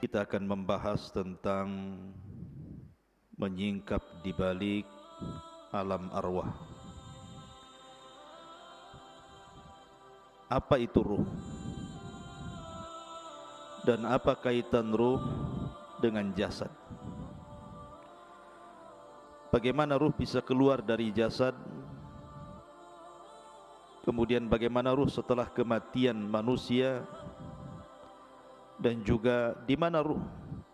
Kita akan membahas tentang menyingkap di balik alam arwah. Apa itu ruh? Dan apa kaitan ruh dengan jasad? Bagaimana ruh bisa keluar dari jasad? Kemudian bagaimana ruh setelah kematian manusia? Dan juga di mana ruh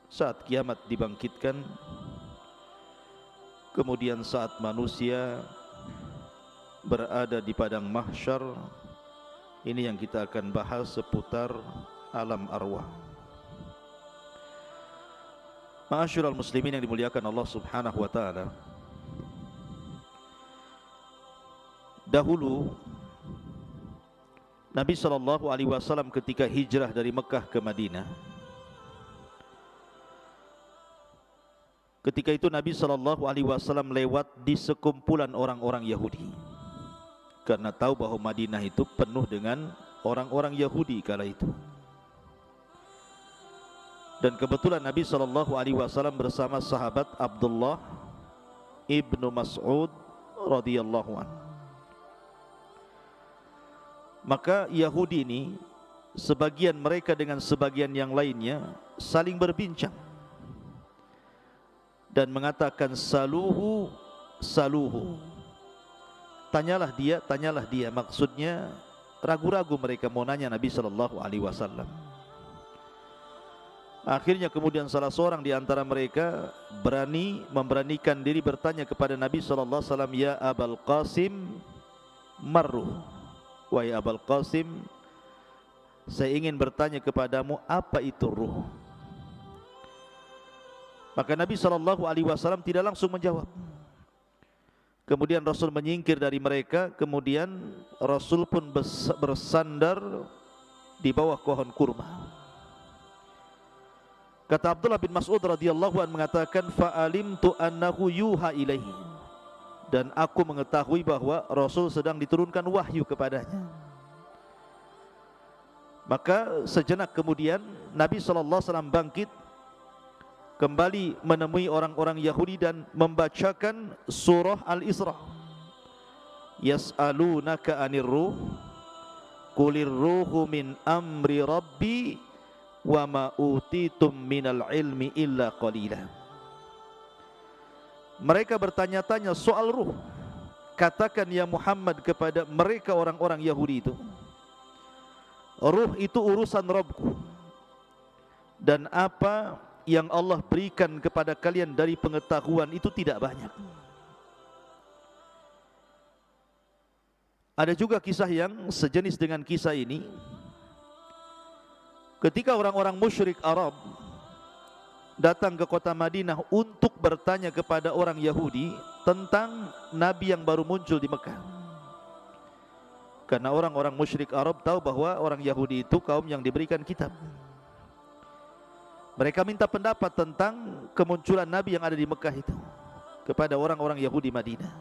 saat kiamat dibangkitkan, kemudian saat manusia berada di padang mahsyar. Ini yang kita akan bahas seputar alam arwah. Ma'asyiral muslimin yang dimuliakan Allah Subhanahu wa taala. Dahulu Nabi SAW ketika hijrah dari Mekah ke Madinah, ketika itu Nabi SAW lewat di sekumpulan orang-orang Yahudi, karena tahu bahwa Madinah itu penuh dengan orang-orang Yahudi kala itu. Dan kebetulan Nabi SAW bersama sahabat Abdullah ibnu Mas'ud radhiyallahu anhu. Maka Yahudi ini, sebagian mereka dengan sebagian yang lainnya saling berbincang dan mengatakan saluhu, saluhu. Tanyalah dia. Maksudnya ragu-ragu mereka mau nanya Nabi SAW. Akhirnya kemudian salah seorang di antara mereka memberanikan diri bertanya kepada Nabi SAW, ya Abul Qasim, marruh. Wahai Abul Qasim, saya ingin bertanya kepadamu, apa itu ruh? Maka Nabi SAW tidak langsung menjawab. Kemudian Rasul menyingkir dari mereka. Kemudian Rasul pun bersandar di bawah pohon kurma. Kata Abdullah bin Mas'ud radhiyallahu anhu mengatakan, fa'alimtu annahu yuha ilaihi. Dan aku mengetahui bahwa Rasul sedang diturunkan wahyu kepadanya. Maka sejenak kemudian Nabi SAW bangkit, kembali menemui orang-orang Yahudi dan membacakan surah Al-Isra. Yas'alunaka 'anir ruh, qulir ruhu min amri rabbi wa ma utitum minal ilmi illa qalila. Mereka bertanya-tanya soal ruh. Katakan ya Muhammad kepada mereka orang-orang Yahudi itu, ruh itu urusan Rabbku, dan apa yang Allah berikan kepada kalian dari pengetahuan itu tidak banyak. Ada juga kisah yang sejenis dengan kisah ini. Ketika orang-orang musyrik Arab datang ke kota Madinah untuk bertanya kepada orang Yahudi tentang Nabi yang baru muncul di Mekah. Karena orang-orang musyrik Arab tahu bahwa orang Yahudi itu kaum yang diberikan kitab. Mereka minta pendapat tentang kemunculan Nabi yang ada di Mekah itu kepada orang-orang Yahudi Madinah.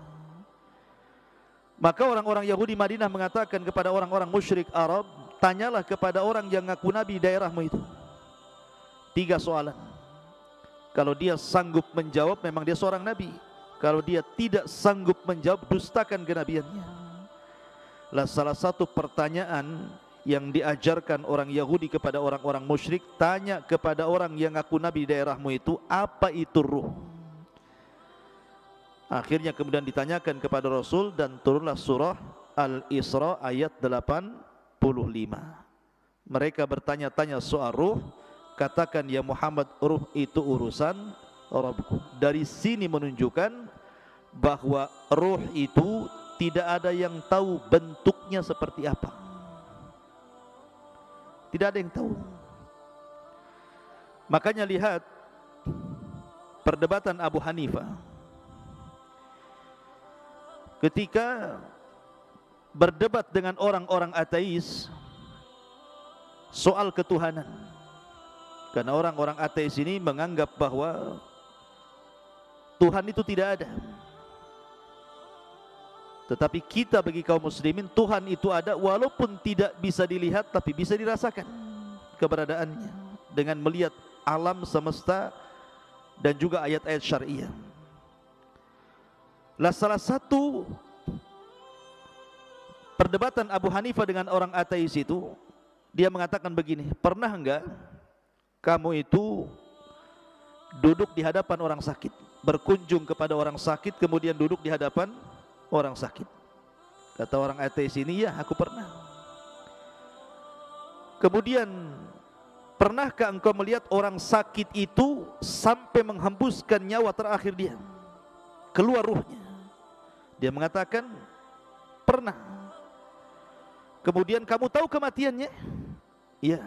Maka orang-orang Yahudi Madinah mengatakan kepada orang-orang musyrik Arab, tanyalah kepada orang yang ngaku Nabi daerahmu itu 3 soalan. Kalau dia sanggup menjawab, memang dia seorang nabi. Kalau dia tidak sanggup menjawab, dustakan kenabiannya. Lah salah satu pertanyaan yang diajarkan orang Yahudi kepada orang-orang musyrik, tanya kepada orang yang ngaku nabi di daerahmu itu, apa itu ruh? Akhirnya kemudian ditanyakan kepada Rasul dan turunlah surah Al-Isra ayat 85. Mereka bertanya-tanya soal ruh. Katakan ya Muhammad, ruh itu urusan Rabbku. Dari sini menunjukkan bahwa ruh itu tidak ada yang tahu bentuknya seperti apa. Tidak ada yang tahu. Makanya lihat perdebatan Abu Hanifah ketika berdebat dengan orang-orang ateis soal ketuhanan. Karena orang-orang ateis ini menganggap bahwa Tuhan itu tidak ada. Tetapi kita bagi kaum muslimin, Tuhan itu ada walaupun tidak bisa dilihat, tapi bisa dirasakan keberadaannya dengan melihat alam semesta dan juga ayat-ayat syariah. Lah salah satu perdebatan Abu Hanifah dengan orang ateis itu, dia mengatakan begini, pernah enggak kamu itu duduk di hadapan orang sakit, berkunjung kepada orang sakit, kemudian duduk di hadapan orang sakit? Kata orang ateis ini, ya aku pernah. Kemudian, pernahkah engkau melihat orang sakit itu sampai menghembuskan nyawa terakhir dia, keluar ruhnya? Dia mengatakan, pernah. Kemudian kamu tahu kematiannya? Iya.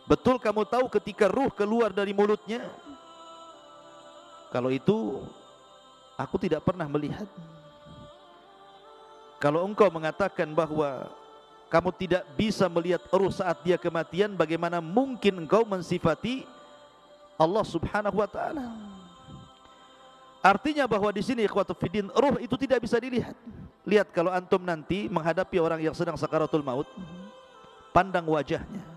Betul kamu tahu ketika ruh keluar dari mulutnya? Kalau itu, aku tidak pernah melihat. Kalau engkau mengatakan bahwa kamu tidak bisa melihat ruh saat dia kematian, bagaimana mungkin engkau mensifati Allah Subhanahu wa taala? Artinya bahwa di sini ikhwatu fiddin, ruh itu tidak bisa dilihat. Lihat kalau antum nanti menghadapi orang yang sedang sakaratul maut, pandang wajahnya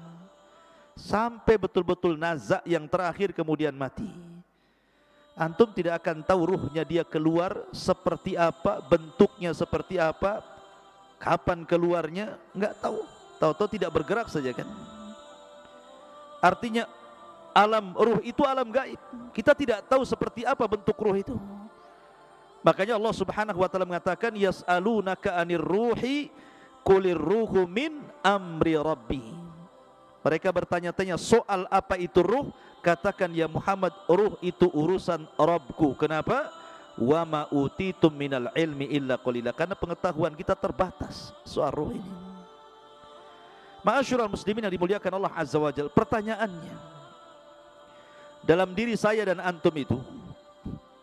sampai betul-betul nazak yang terakhir kemudian mati. Antum tidak akan tahu ruhnya dia keluar seperti apa, bentuknya seperti apa, kapan keluarnya, enggak tahu. Tahu-tahu tidak bergerak saja kan. Artinya alam ruh itu alam gaib. Kita tidak tahu seperti apa bentuk ruh itu. Makanya Allah Subhanahu wa taala mengatakan, yas'alunaka 'anir ruhi qulir ruhu min amri rabbi. Mereka bertanya-tanya soal apa itu ruh, katakan ya Muhammad, ruh itu urusan Rabbku. Kenapa? Wa ma utitum minal ilmi illa qalila. Karena pengetahuan kita terbatas soal ruh ini. Ma'asyiral muslimin yang dimuliakan Allah Azza wa Jalla, pertanyaannya, dalam diri saya dan antum itu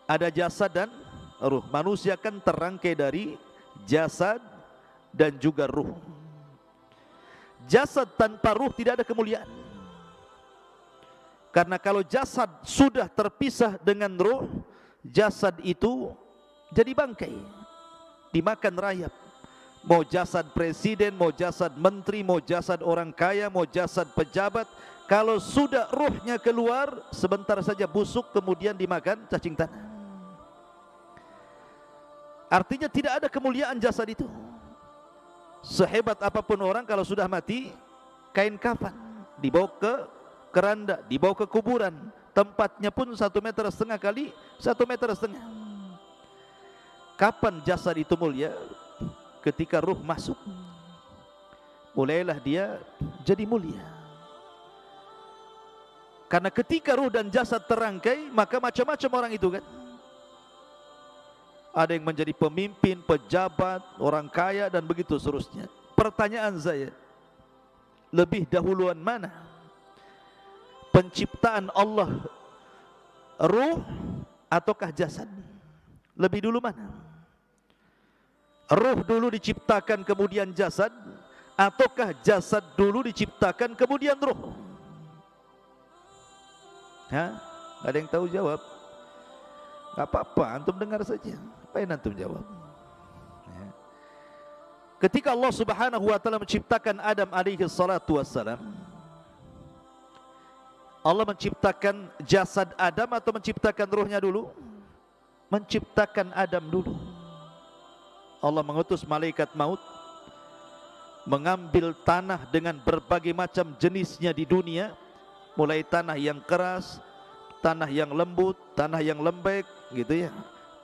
ada jasad dan ruh. Manusia kan terangkai dari jasad dan juga ruh. Jasad tanpa ruh tidak ada kemuliaan. Karena kalau jasad sudah terpisah dengan ruh, jasad itu jadi bangkai, dimakan rayap. Mau jasad presiden, mau jasad menteri, mau jasad orang kaya, mau jasad pejabat, kalau sudah ruhnya keluar, sebentar saja busuk, kemudian dimakan cacing tanah. Artinya tidak ada kemuliaan jasad itu. Sehebat apapun orang, kalau sudah mati, kain kafan dibawa ke keranda, dibawa ke kuburan, tempatnya pun 1,5 meter kali 1,5 meter. Kapan jasad itu mulia? Ketika ruh masuk, mulailah dia jadi mulia. Karena ketika ruh dan jasad terangkai, maka macam-macam orang itu kan. Ada yang menjadi pemimpin, pejabat, orang kaya dan begitu seterusnya. Pertanyaan saya, lebih dahuluan mana? Penciptaan Allah, ruh ataukah jasad? Lebih dulu mana? Ruh dulu diciptakan kemudian jasad, ataukah jasad dulu diciptakan kemudian ruh? Hah? Ada yang tahu jawab? Gak apa-apa, antum dengar saja. Apa yang antum jawab? Ya. Ketika Allah Subhanahu wa taala menciptakan Adam alaihi salatu wassalam, Allah menciptakan jasad Adam atau menciptakan ruhnya dulu? Menciptakan Adam dulu. Allah mengutus malaikat maut, mengambil tanah dengan berbagai macam jenisnya di dunia, mulai tanah yang keras, tanah yang lembut, tanah yang lembek, gitu ya.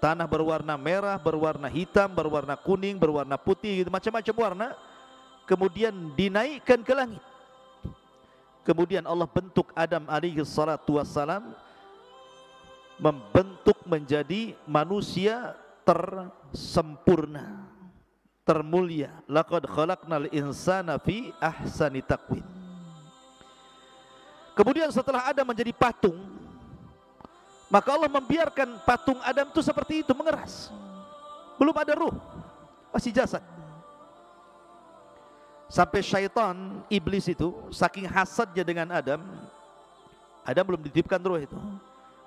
Tanah berwarna merah, berwarna hitam, berwarna kuning, berwarna putih, gitu, macam-macam warna. Kemudian dinaikkan ke langit. Kemudian Allah bentuk Adam alaihi salatu wassalam, membentuk menjadi manusia tersempurna, termulia. Laqad khalaqnal insana fi ahsani taqwim. Kemudian setelah Adam menjadi patung, maka Allah membiarkan patung Adam itu seperti itu, mengeras. Belum ada ruh, masih jasad. Sampai syaitan, iblis itu, saking hasadnya dengan Adam, Adam belum dititipkan ruh itu,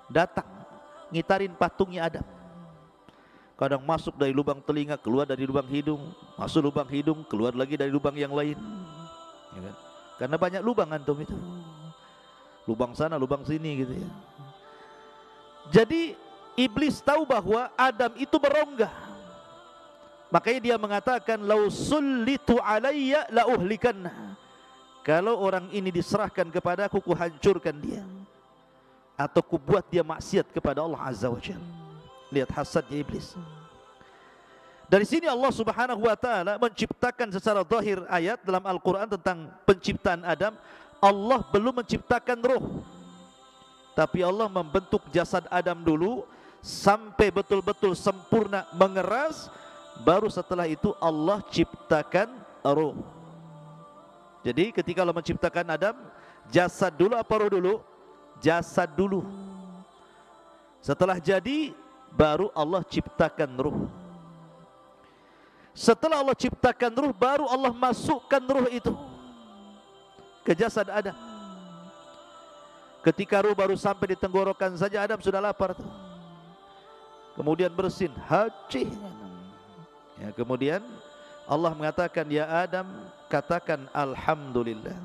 datang, ngitarin patungnya Adam. Kadang masuk dari lubang telinga, keluar dari lubang hidung, masuk lubang hidung, keluar lagi dari lubang yang lain, ya kan? Karena banyak lubang antum itu. lubang sana, lubang sini gitu ya. Jadi iblis tahu bahwa Adam itu berongga. Makanya dia mengatakan lau sullitu alayya la uhlikanna. Kalau orang ini diserahkan kepadaku, ku hancurkan dia, atau ku buat dia maksiat kepada Allah Azza wa Jalla. Lihat hasadnya iblis. Dari sini Allah Subhanahu wa taala menciptakan secara zahir ayat dalam Al-Qur'an tentang penciptaan Adam. Allah belum menciptakan roh, tapi Allah membentuk jasad Adam dulu sampai betul-betul sempurna mengeras, baru setelah itu Allah ciptakan roh. Jadi ketika Allah menciptakan Adam, jasad dulu apa roh dulu? Jasad dulu. Setelah jadi, baru Allah ciptakan roh. Setelah Allah ciptakan ruh, baru Allah masukkan ruh itu ke jasad Adam. Ketika ruh baru sampai di tenggorokan saja, Adam sudah lapar tuh. Kemudian bersin, haji. Ya, kemudian Allah mengatakan, ya Adam, katakan alhamdulillah.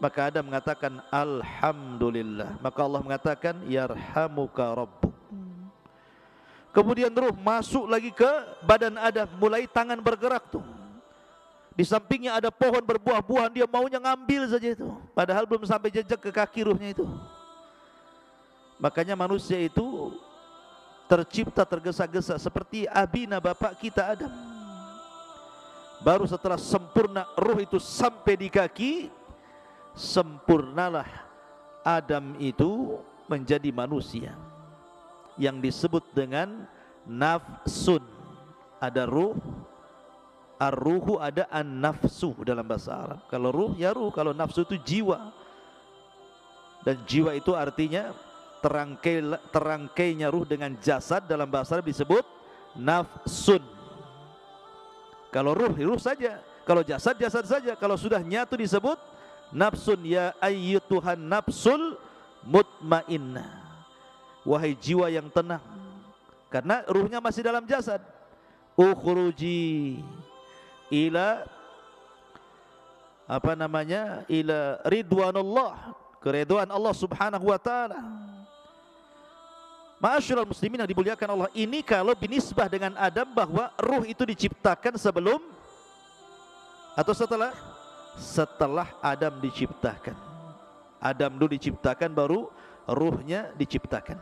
Maka Adam mengatakan alhamdulillah. Maka Allah mengatakan yarhamuka rabbuk. Kemudian ruh masuk lagi ke badan Adam, mulai tangan bergerak tuh. Di sampingnya ada pohon berbuah-buahan, dia maunya ngambil saja itu, padahal belum sampai jejak ke kaki ruhnya itu. Makanya manusia itu tercipta tergesa-gesa seperti abina bapak kita Adam. Baru setelah sempurna ruh itu sampai di kaki, sempurnalah Adam itu menjadi manusia yang disebut dengan nafsun. Ada ruh, ar-ruhu, ada an-nafsu dalam bahasa Arab. Kalau ruh ya ruh, kalau nafsu itu jiwa. Dan jiwa itu artinya terangkainya ruh dengan jasad, dalam bahasa Arab disebut nafsun. Kalau ruh, ruh saja. Kalau jasad, jasad saja. Kalau sudah nyatu disebut nafsun. Ya ayyutuhan nafsul mutmainnah, wahai jiwa yang tenang, karena ruhnya masih dalam jasad. Ukhruji ila ila ridwanullah, keridhaan Allah Subhanahu wa taala. Ma'asyiral muslimin yang dimuliakan Allah, ini kalau binisbah dengan Adam, bahwa ruh itu diciptakan sebelum atau setelah? Setelah Adam diciptakan. Adam dulu diciptakan, baru ruhnya diciptakan.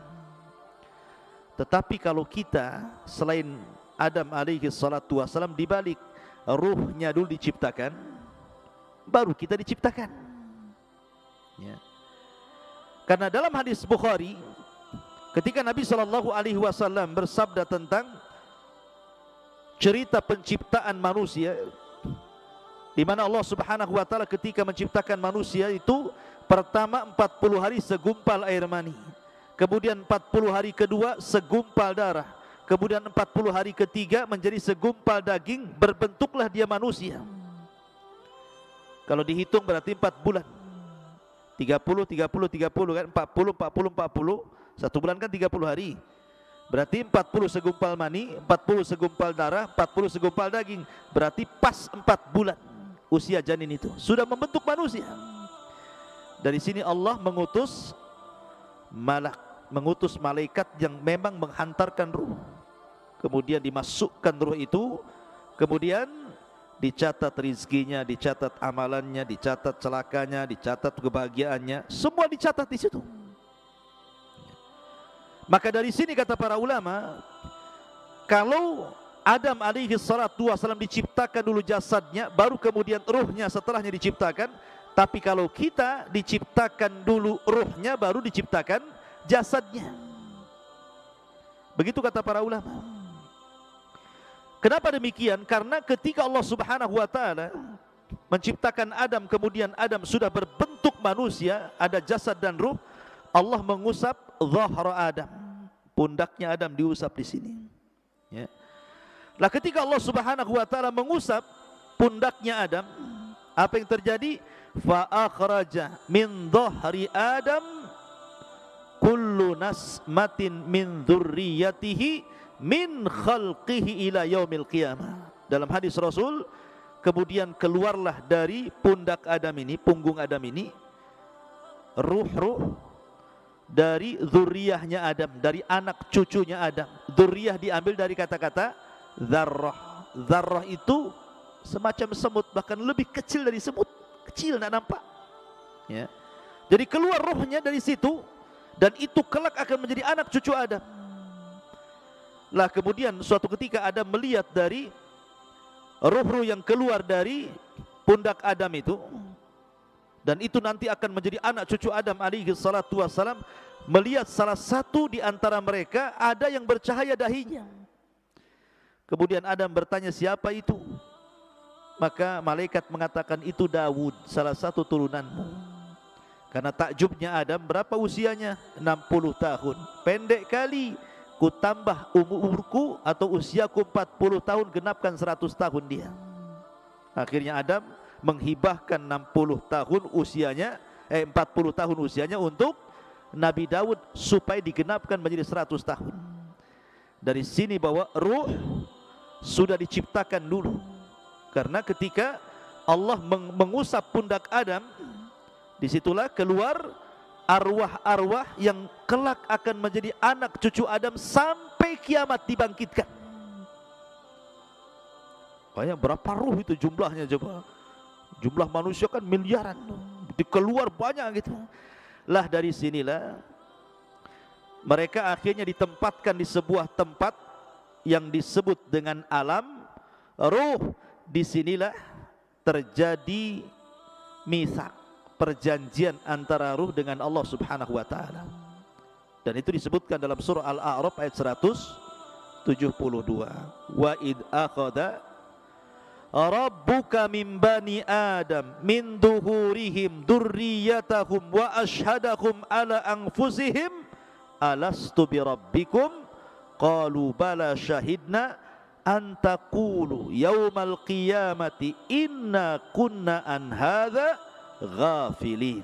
Tetapi kalau kita selain Adam alaihi salatu wassalam, dibalik, ruhnya dulu diciptakan, baru kita diciptakan. Ya. Karena dalam hadis Bukhari, ketika Nabi SAW bersabda tentang cerita penciptaan manusia, di mana Allah Subhanahu wa taala ketika menciptakan manusia itu, pertama 40 hari segumpal air mani, kemudian 40 hari kedua segumpal darah, kemudian 40 hari ketiga menjadi segumpal daging, berbentuklah dia manusia. Kalau dihitung berarti 4 bulan. 30 kan, 40 satu bulan kan 30 hari. Berarti 40 segumpal mani, 40 segumpal darah, 40 segumpal daging. Berarti pas 4 bulan usia janin itu sudah membentuk manusia. Dari sini Allah mengutus malaikat yang memang menghantarkan ruh. Kemudian dimasukkan ruh itu, kemudian dicatat rizkinya, dicatat amalannya, dicatat celakanya, dicatat kebahagiaannya, semua dicatat di situ. Maka dari sini kata para ulama, kalau Adam alaihi salatu wassalam diciptakan dulu jasadnya, baru kemudian ruhnya setelahnya diciptakan. Tapi kalau kita diciptakan dulu ruhnya, baru diciptakan jasadnya. Begitu kata para ulama. Kenapa demikian? Karena ketika Allah Subhanahu wa taala menciptakan Adam, kemudian Adam sudah berbentuk manusia, ada jasad dan ruh, Allah mengusap zahra Adam, pundaknya Adam diusap di sini. Ya. Lah ketika Allah Subhanahu wa taala mengusap pundaknya Adam, apa yang terjadi? Fa akhraja min dhahri Adam kullu nasmatin min dzurriyyatihi min khalqihi ila yaumil qiyamah. Dalam hadis Rasul, kemudian keluarlah dari pundak Adam ini, punggung Adam ini, ruh-ruh dari zuriyahnya Adam, dari anak cucunya Adam. Zuriyah diambil dari kata-kata dzarrah. Dzarrah itu semacam semut, bahkan lebih kecil dari semut, kecil, tidak nampak. Ya. Jadi keluar rohnya dari situ, dan itu kelak akan menjadi anak cucu Adam. Lah kemudian suatu ketika Adam melihat dari ruh-ruh yang keluar dari pundak Adam itu, dan itu nanti akan menjadi anak cucu Adam alaihi salatu wassalam, melihat salah satu di antara mereka ada yang bercahaya dahinya. Kemudian Adam bertanya, siapa itu? Maka malaikat mengatakan, itu Daud, salah satu turunanmu. Karena takjubnya Adam, berapa usianya? 60 tahun. Pendek kali, ku tambah umurku atau usiaku 40 tahun, genapkan 100 tahun dia. Akhirnya Adam menghibahkan 60 tahun usianya, 40 tahun usianya untuk Nabi Daud supaya digenapkan menjadi 100 tahun. Dari sini bahwa ruh sudah diciptakan dulu. Karena ketika Allah mengusap pundak Adam, disitulah keluar arwah-arwah yang kelak akan menjadi anak cucu Adam sampai kiamat dibangkitkan. Banyak, berapa ruh itu jumlahnya coba? Jumlah manusia kan miliaran, dikeluar banyak gitu. Lah dari sinilah mereka akhirnya ditempatkan di sebuah tempat yang disebut dengan alam ruh. Disinilah terjadi mitsak, perjanjian antara ruh dengan Allah subhanahu wa ta'ala. Dan itu disebutkan dalam surah Al-A'raf ayat 172. Wa id akhadha rabbuka min bani Adam min duhurihim durriyatahum wa ashhadahum ala anfusihim alastu bi rabbikum qalu bala syahidna an taqulu yaumal qiyamati inna kunna an hadza ghafilin.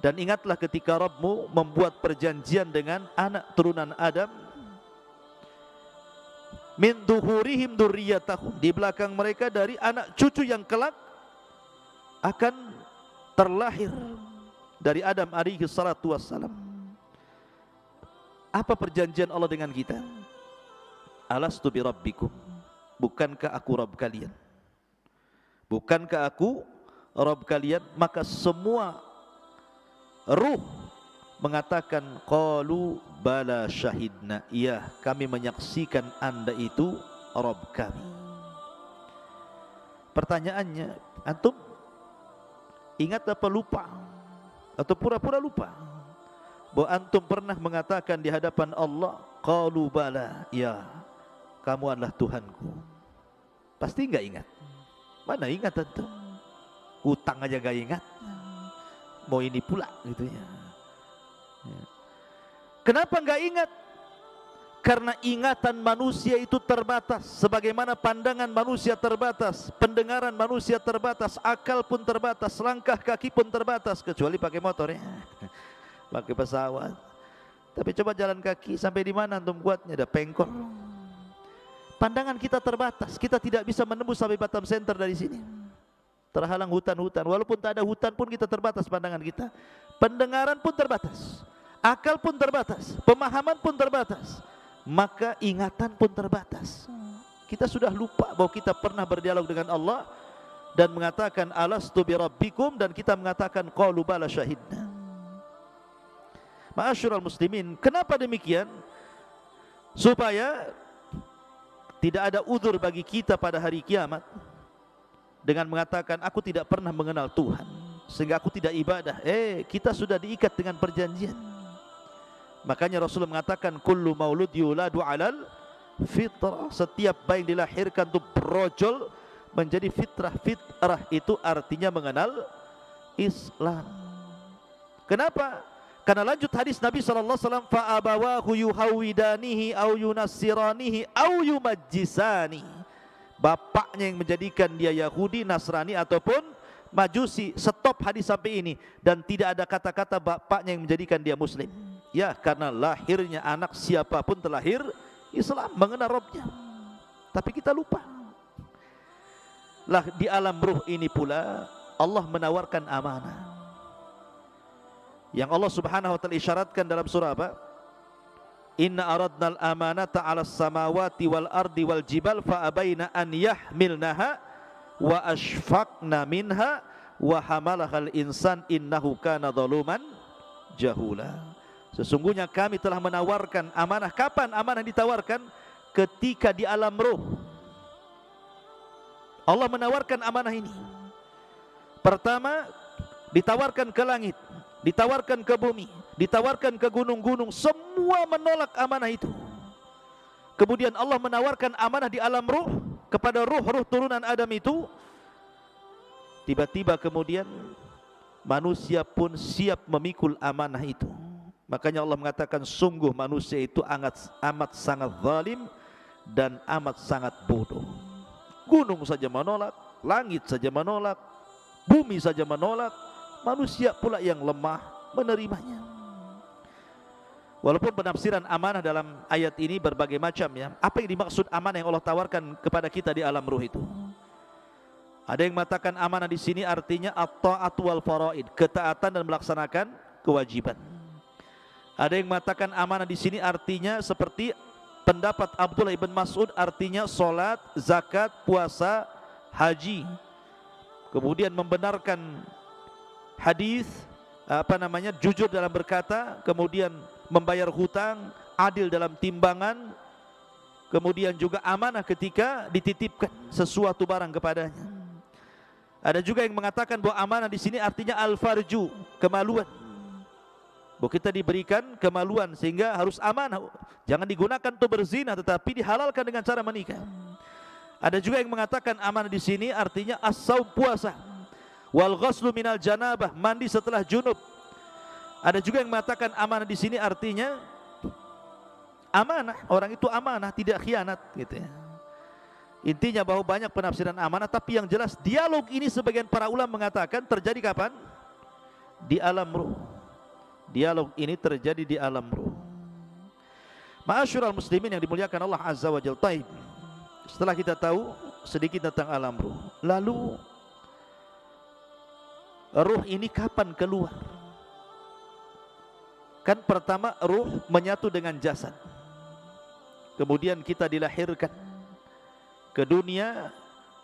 Dan ingatlah ketika Rabbmu membuat perjanjian dengan anak turunan Adam, min duhurihim dzurriyyatahum, di belakang mereka dari anak cucu yang kelak akan terlahir dari Adam alaihi salatu wassalam. Apa perjanjian Allah dengan kita? Alastu bi rabbikum, bukankah aku Rabb kalian? Bukankah aku Rabb kalian? Maka semua ruh mengatakan qalu bala syahidna, iya kami menyaksikan Anda itu Rabb kami. Pertanyaannya, antum ingat apa lupa? Atau pura-pura lupa bahwa antum pernah mengatakan di hadapan Allah, qalu bala, ya kamu adalah Tuhanku? Pasti enggak ingat. Mana ingat antum? Utang aja gak ingat, mau ini pula gitu ya. Kenapa enggak ingat? Karena ingatan manusia itu terbatas, sebagaimana pandangan manusia terbatas, pendengaran manusia terbatas, akal pun terbatas, langkah kaki pun terbatas, kecuali pakai motor ya, pakai pesawat. Tapi coba jalan kaki sampai di mana antum kuatnya? Ada pengkor. Pandangan kita terbatas, kita tidak bisa menembus sampai Batam Center dari sini. Terhalang hutan-hutan, walaupun tak ada hutan pun kita terbatas pandangan kita. Pendengaran pun terbatas, akal pun terbatas, pemahaman pun terbatas, maka ingatan pun terbatas. Kita sudah lupa bahwa kita pernah berdialog dengan Allah dan mengatakan alastu bi rabbikum, dan kita mengatakan qalu bala syahidna. Ma'asyiral muslimin, kenapa demikian? Supaya tidak ada uzur bagi kita pada hari kiamat dengan mengatakan aku tidak pernah mengenal Tuhan sehingga aku tidak ibadah. Kita sudah diikat dengan perjanjian. Makanya Rasulullah mengatakan kullu maulud yuladu alal fitrah, setiap bayi yang dilahirkan itu brojol menjadi fitrah. Fitrah itu artinya mengenal Islam. Kenapa? Karena lanjut hadis Nabi SAW, fa abawahu yuhawidanihi au yunassiranihi au yumajjisani. Bapaknya yang menjadikan dia Yahudi, Nasrani ataupun Majusi. Stop hadis sampai ini, dan tidak ada kata-kata bapaknya yang menjadikan dia Muslim. Ya, karena lahirnya anak siapapun terlahir Islam, mengenal Rabbnya. Tapi kita lupa. Lah di alam ruh ini pula Allah menawarkan amanah. yang Allah Subhanahu wa taala isyaratkan dalam surah apa? Inna aradnal amanata 'alas samawati wal ardi wal jibal fa abaina an yahmilnaha wa ashfaqna minha wa hamalahal insan innahu kana zaluman jahula. Sesungguhnya kami telah menawarkan amanah. Kapan amanah ditawarkan? Ketika di alam roh. Allah menawarkan amanah ini. Pertama ditawarkan ke langit, ditawarkan ke bumi, ditawarkan ke gunung-gunung, semua menolak amanah itu. Kemudian Allah menawarkan amanah di alam ruh kepada ruh-ruh turunan Adam itu. Tiba-tiba kemudian manusia pun siap memikul amanah itu. Makanya Allah mengatakan sungguh manusia itu amat sangat zalim dan amat sangat bodoh. Gunung saja menolak, langit saja menolak, bumi saja menolak, manusia pula yang lemah menerimanya. Walaupun penafsiran amanah dalam ayat ini berbagai macam ya. Apa yang dimaksud amanah yang Allah tawarkan kepada kita di alam ruh itu? Ada yang mengatakan amanah di sini artinya at-ta'at wal faraid, ketaatan dan melaksanakan kewajiban. Ada yang mengatakan amanah di sini artinya seperti pendapat Abdullah ibn Mas'ud, artinya salat, zakat, puasa, haji. Kemudian membenarkan hadis jujur dalam berkata, kemudian membayar hutang, adil dalam timbangan, kemudian juga amanah ketika dititipkan sesuatu barang kepadanya. Ada juga yang mengatakan bahwa amanah di sini artinya al-farju, kemaluan. Bahwa kita diberikan kemaluan sehingga harus amanah, jangan digunakan untuk berzina, tetapi dihalalkan dengan cara menikah. Ada juga yang mengatakan amanah di sini artinya as-saum, puasa, wal ghuslu minal janabah, mandi setelah junub. Ada juga yang mengatakan amanah di sini artinya amanah, orang itu amanah, tidak khianat gitu ya. Intinya bahwa banyak penafsiran amanah, tapi yang jelas dialog ini sebagian para ulama mengatakan terjadi kapan? Di alam ruh. Dialog ini terjadi di alam ruh. Ma'asyiral muslimin yang dimuliakan Allah Azza wa Jalla. Taib. Setelah kita tahu sedikit tentang alam ruh, lalu ruh ini kapan keluar? Kan pertama ruh menyatu dengan jasad, kemudian kita dilahirkan ke dunia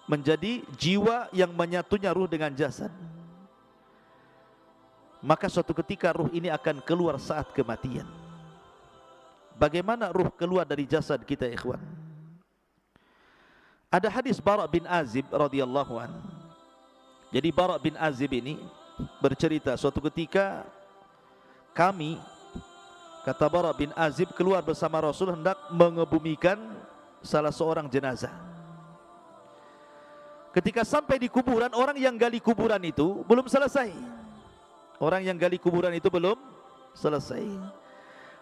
menjadi jiwa yang menyatunya ruh dengan jasad. Maka suatu ketika ruh ini akan keluar saat kematian. Bagaimana ruh keluar dari jasad kita, ikhwan? Ada hadis Bara' bin Azib radhiyallahu an. Jadi Bara' bin Azib ini bercerita suatu ketika kami, kata Bara' bin Azib, keluar bersama Rasul hendak mengebumikan salah seorang jenazah. Ketika sampai di kuburan, orang yang gali kuburan itu belum selesai. Orang yang gali kuburan itu belum selesai.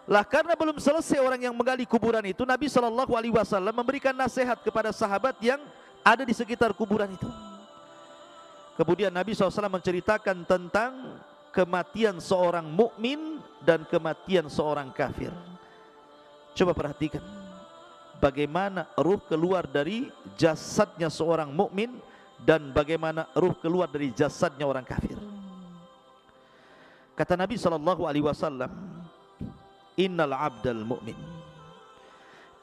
Lah karena belum selesai orang yang menggali kuburan itu, Nabi SAW memberikan nasihat kepada sahabat yang ada di sekitar kuburan itu. Kemudian Nabi SAW menceritakan tentang kematian seorang mukmin dan kematian seorang kafir. Coba perhatikan bagaimana ruh keluar dari jasadnya seorang mukmin dan bagaimana ruh keluar dari jasadnya orang kafir. Kata Nabi SAW, innal abdal mu'min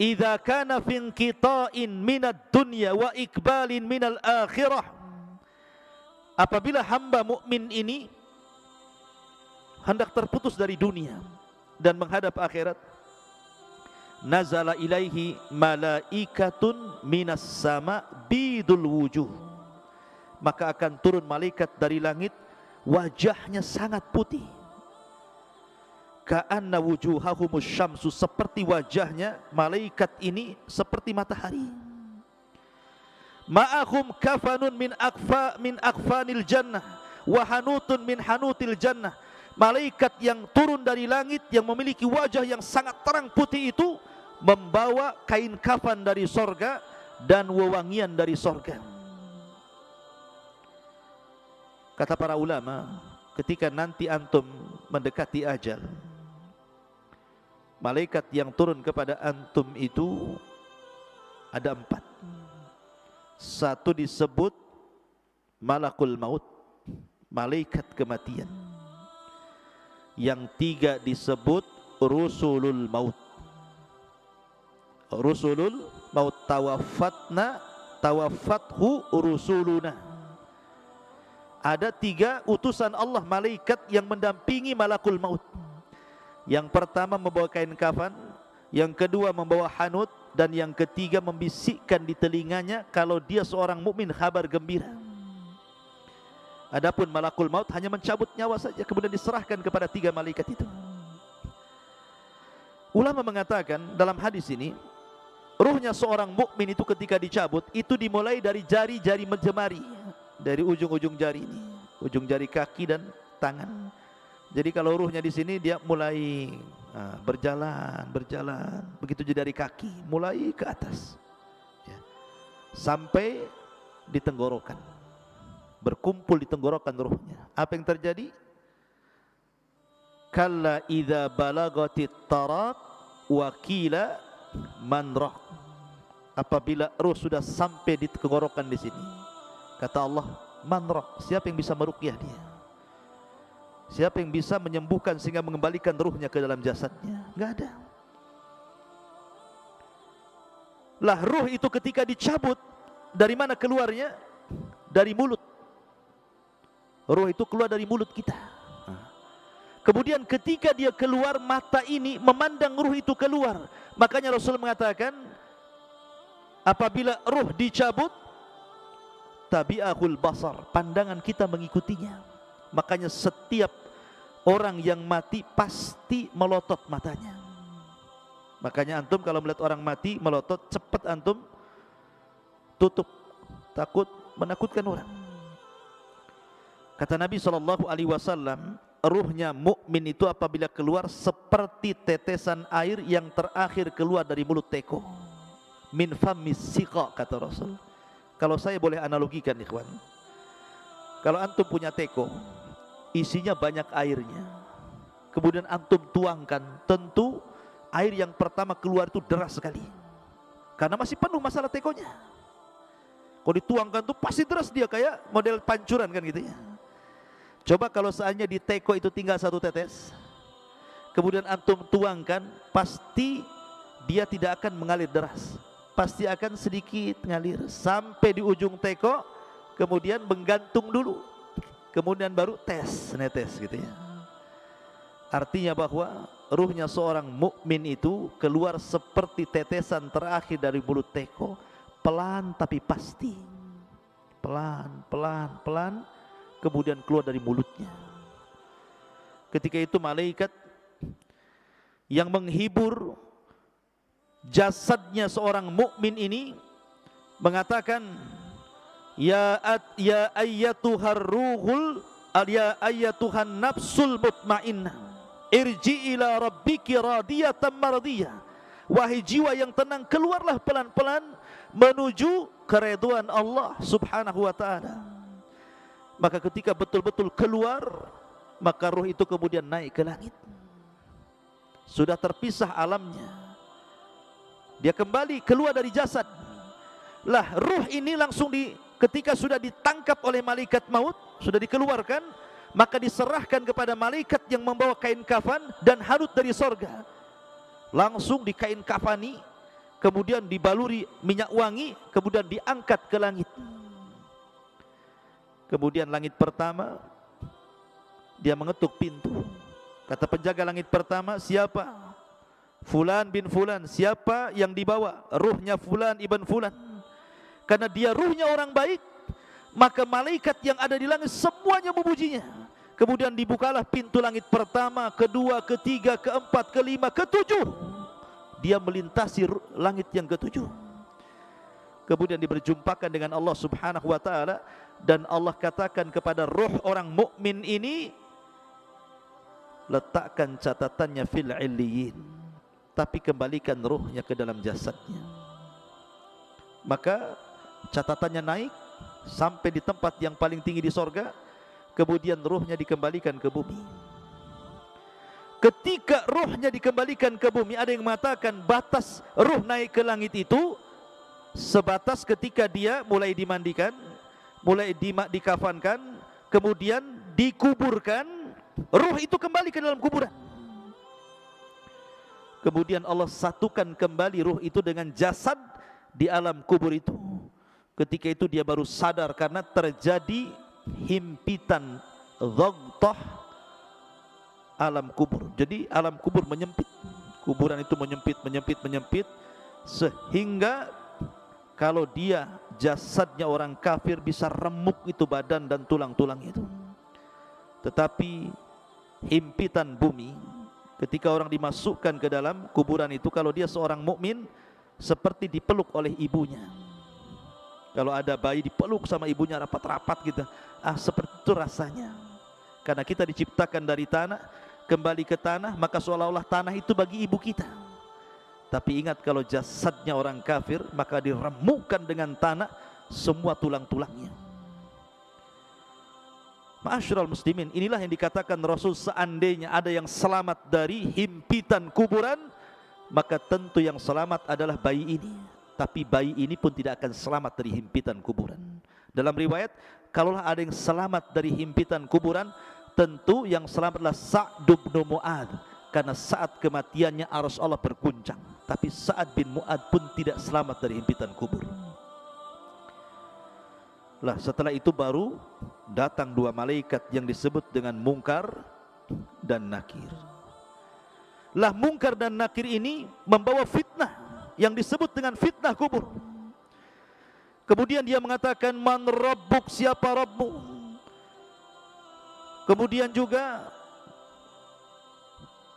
idza kana fi inqita'in minad dunya wa ikbalin minal akhirah, apabila hamba mukmin ini hendak terputus dari dunia dan menghadap akhirat, nazala ilaihi malaikatun minas sama bidul wujuh, maka akan turun malaikat dari langit, wajahnya sangat putih, ka'anna wujuhahumus syamsu, seperti wajahnya malaikat ini seperti matahari. Ma'ahum kafanun min akfanil jannah wa hanutun min hanutil jannah, malaikat yang turun dari langit yang memiliki wajah yang sangat terang putih itu membawa kain kafan dari sorga dan wewangian dari sorga. Kata para ulama, ketika nanti antum mendekati ajal, malaikat yang turun kepada antum itu ada 4. Satu disebut malakul maut, malaikat kematian. Yang tiga disebut rusulul maut. Rusulul maut, tawaffathu rusuluna. Ada tiga utusan Allah, malaikat yang mendampingi malakul maut. Yang pertama membawa kain kafan, yang kedua membawa hanut, dan yang ketiga membisikkan di telinganya kalau dia seorang mukmin kabar gembira. Adapun malakul maut hanya mencabut nyawa saja, kemudian diserahkan kepada tiga malaikat itu. Ulama mengatakan dalam hadis ini, ruhnya seorang mukmin itu ketika dicabut, itu dimulai dari jari-jari jemari, dari ujung-ujung jari ini, ujung jari kaki dan tangan. Jadi kalau ruhnya di sini, dia mulai berjalan, begitu jadi dari kaki, mulai ke atas, ya, sampai di tenggorokan, berkumpul di tenggorokan ruhnya. Apa yang terjadi? Kalla idza balagatit taraq wa qila man rah. Apabila ruh sudah sampai di tenggorokan di sini, kata Allah, man rah, siapa yang bisa meruqyah dia? Siapa yang bisa menyembuhkan sehingga mengembalikan ruhnya ke dalam jasadnya? Enggak ada. Lah ruh itu ketika dicabut, dari mana keluarnya? Dari mulut. Ruh itu keluar dari mulut kita. Kemudian ketika dia keluar, mata ini memandang ruh itu keluar. Makanya Rasul mengatakan, apabila ruh dicabut, tabi'ahul basar, pandangan kita mengikutinya. Makanya setiap orang yang mati pasti melotot matanya. Makanya antum kalau melihat orang mati melotot, cepat antum tutup, takut menakutkan orang. Kata Nabi SAW, ruhnya mukmin itu apabila keluar seperti tetesan air yang terakhir keluar dari mulut teko. Min famis siqa, kata Rasul. Kalau saya boleh analogikan, ikhwan, kalau antum punya teko, isinya banyak airnya, kemudian antum tuangkan, tentu air yang pertama keluar itu deras sekali, karena masih penuh masalah tekonya. Kalau dituangkan tuh pasti deras dia, kayak model pancuran kan gitu ya. Coba kalau seandainya di teko itu tinggal satu tetes, kemudian antum tuangkan, pasti dia tidak akan mengalir deras, pasti akan sedikit mengalir sampai di ujung teko, kemudian menggantung dulu, kemudian baru netes gitu ya. Artinya bahwa ruhnya seorang mukmin itu keluar seperti tetesan terakhir dari mulut teko, pelan tapi pasti, pelan, kemudian keluar dari mulutnya. Ketika itu malaikat yang menghibur jasadnya seorang mukmin ini mengatakan, ya ayyatuhar ruhul, ya ayyatuhan nafsul mutmainnah, irji ila rabbiki radiyatan mardiyah. Wahai jiwa yang tenang, keluarlah pelan-pelan menuju keridhaan Allah Subhanahu wa ta'ala. Maka ketika betul-betul keluar, maka ruh itu kemudian naik ke langit. Sudah terpisah alamnya, dia kembali keluar dari jasad. Lah ruh ini langsung ketika sudah ditangkap oleh malaikat maut, sudah dikeluarkan, maka diserahkan kepada malaikat yang membawa kain kafan dan hanut dari sorga. Langsung di kain kafani, kemudian dibaluri minyak wangi, kemudian diangkat ke langit. Kemudian langit pertama, dia mengetuk pintu. Kata penjaga langit pertama, siapa? Fulan bin Fulan. Siapa yang dibawa? Ruhnya Fulan ibn Fulan. Karena dia ruhnya orang baik, maka malaikat yang ada di langit semuanya memujinya. Kemudian dibukalah pintu langit pertama, kedua, ketiga, keempat, kelima, ketujuh. Dia melintasi langit yang ketujuh. Kemudian diberjumpakan dengan Allah Subhanahu wa ta'ala, dan Allah katakan kepada ruh orang mukmin ini, letakkan catatannya fil illiyin, tapi kembalikan ruhnya ke dalam jasadnya. Maka catatannya naik sampai di tempat yang paling tinggi di sorga, kemudian ruhnya dikembalikan ke bumi. Ketika ruhnya dikembalikan ke bumi, ada yang mengatakan batas ruh naik ke langit itu sebatas ketika dia mulai dimandikan, mulai dikafankan, kemudian dikuburkan, ruh itu kembali ke dalam kuburan. Kemudian Allah satukan kembali ruh itu dengan jasad di alam kubur itu. Ketika itu dia baru sadar karena terjadi himpitan dhaghtah alam kubur. Jadi alam kubur menyempit, kuburan itu menyempit sehingga kalau dia jasadnya orang kafir bisa remuk itu badan dan tulang-tulang itu. Tetapi himpitan bumi ketika orang dimasukkan ke dalam kuburan itu, kalau dia seorang mukmin seperti dipeluk oleh ibunya. Kalau ada bayi dipeluk sama ibunya rapat-rapat gitu, seperti itu rasanya. Karena kita diciptakan dari tanah, kembali ke tanah, maka seolah-olah tanah itu bagi ibu kita. Tapi ingat, kalau jasadnya orang kafir, maka diremukkan dengan tanah semua tulang-tulangnya. Ma'asyiral muslimin, inilah yang dikatakan Rasul, seandainya ada yang selamat dari himpitan kuburan, maka tentu yang selamat adalah bayi ini. Tapi bayi ini pun tidak akan selamat dari himpitan kuburan. Dalam riwayat, kalaulah ada yang selamat dari himpitan kuburan, tentu yang selamat adalah Sa'd bin Mu'adz, karena saat kematiannya arsy Allah berguncang. Tapi Sa'd bin Mu'adz pun tidak selamat dari himpitan kubur. Lah setelah itu baru datang dua malaikat yang disebut dengan Munkar dan Nakir. Lah Munkar dan Nakir ini membawa fitnah yang disebut dengan fitnah kubur. Kemudian dia mengatakan, man rabbuk, siapa Rabbmu? Kemudian juga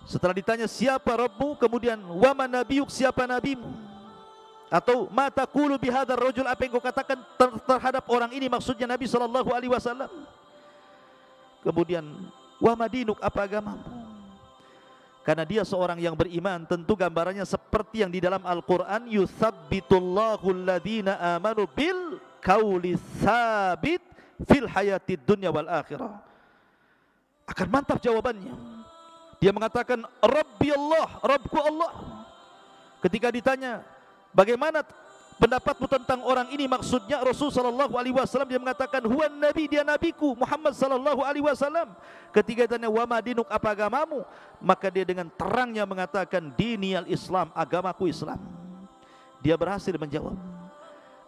setelah ditanya siapa Rabbmu, kemudian wa man nabiyuk, siapa nabimu? Atau ma taqulu bihadzal rajul, apa yang kau katakan terhadap orang ini, maksudnya Nabi sallallahu alaihi wasallam. Kemudian wa madinuk, apa agamamu? Karena dia seorang yang beriman, tentu gambarannya seperti yang di dalam Al-Quran, yuthabbitullahu alladhina amanu bil qawli tsabit fil hayatid dunya wal akhirah. Akan mantap jawabannya. Dia mengatakan Rabbi Allah, Rabbku Allah. Ketika ditanya bagaimana pendapatmu tentang orang ini, maksudnya Rasul sallallahu alaihi wasallam, dia mengatakan huwan nabi, dia nabiku Muhammad sallallahu alaihi wasallam. Ketika ditanya wa madinuk, apa agamamu, maka dia dengan terangnya mengatakan diniyal Islam, agamaku Islam. Dia berhasil menjawab.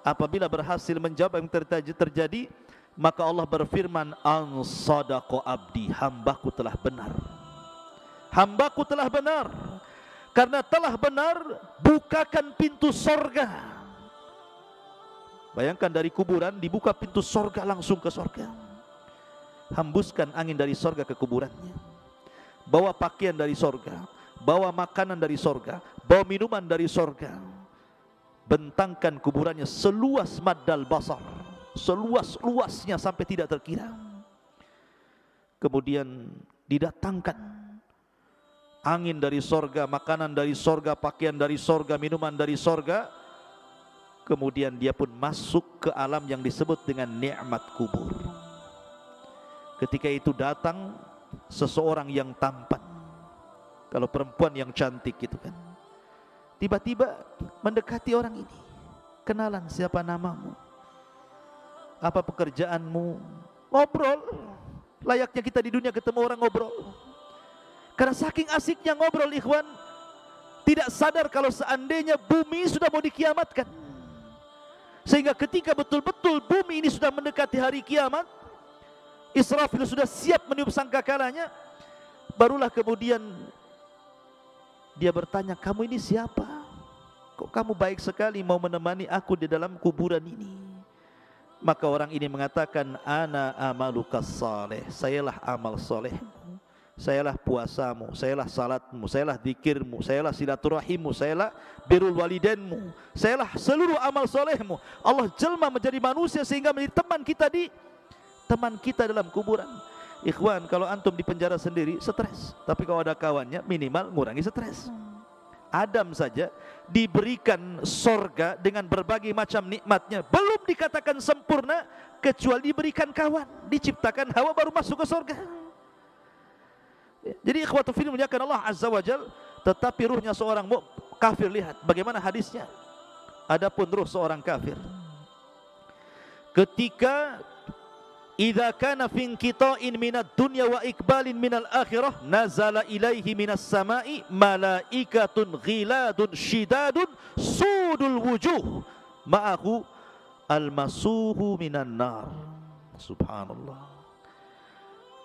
Apabila berhasil menjawab yang terjadi, maka Allah berfirman, an sadaqa abdi, hambaku telah benar. Hambaku telah benar. Karena telah benar, bukakan pintu sorga. Bayangkan dari kuburan dibuka pintu sorga, langsung ke sorga. Hembuskan angin dari sorga ke kuburannya. Bawa pakaian dari sorga, bawa makanan dari sorga, bawa minuman dari sorga. Bentangkan kuburannya seluas maddal basar, seluas-luasnya sampai tidak terkira. Kemudian didatangkan angin dari sorga, makanan dari sorga, pakaian dari sorga, minuman dari sorga. Kemudian dia pun masuk ke alam yang disebut dengan nikmat kubur. Ketika itu datang seseorang yang tampan, kalau perempuan yang cantik gitu kan, tiba-tiba mendekati orang ini. Kenalan, siapa namamu? Apa pekerjaanmu? Ngobrol. Layaknya kita di dunia ketemu orang ngobrol. Karena saking asiknya ngobrol, ikhwan, tidak sadar kalau seandainya bumi sudah mau dikiamatkan. Sehingga ketika betul-betul bumi ini sudah mendekati hari kiamat, Israfil sudah siap meniup sangkakalanya, barulah kemudian dia bertanya, kamu ini siapa? Kok kamu baik sekali mau menemani aku di dalam kuburan ini? Maka orang ini mengatakan, ana amalukas saleh, sayalah amal solehmu, sayalah puasamu, sayalah salatmu, sayalah zikirmu, sayalah silaturahimmu, sayalah birrul walidainmu, sayalah seluruh amal solehmu. Allah jelma menjadi manusia sehingga menjadi teman kita dalam kuburan. Ikhwan, kalau antum di penjara sendiri stres, tapi kalau ada kawannya minimal ngurangi stres. Adam saja diberikan sorga dengan berbagai macam nikmatnya, belum dikatakan sempurna kecuali diberikan kawan, diciptakan Hawa baru masuk ke sorga. Jadi ikhwatu fillah muliakan Allah azza wajal. Tetapi ruhnya seorang kafir, lihat bagaimana hadisnya. Adapun ruh seorang kafir, ketika idza kana fi inqita'in minad dunya wa iqbalin minal akhirah nazala ilaihi minas sama'i malaikatun ghiladun shidadun sudul wujuh ma'ahu almasuhu minan nar. Subhanallah.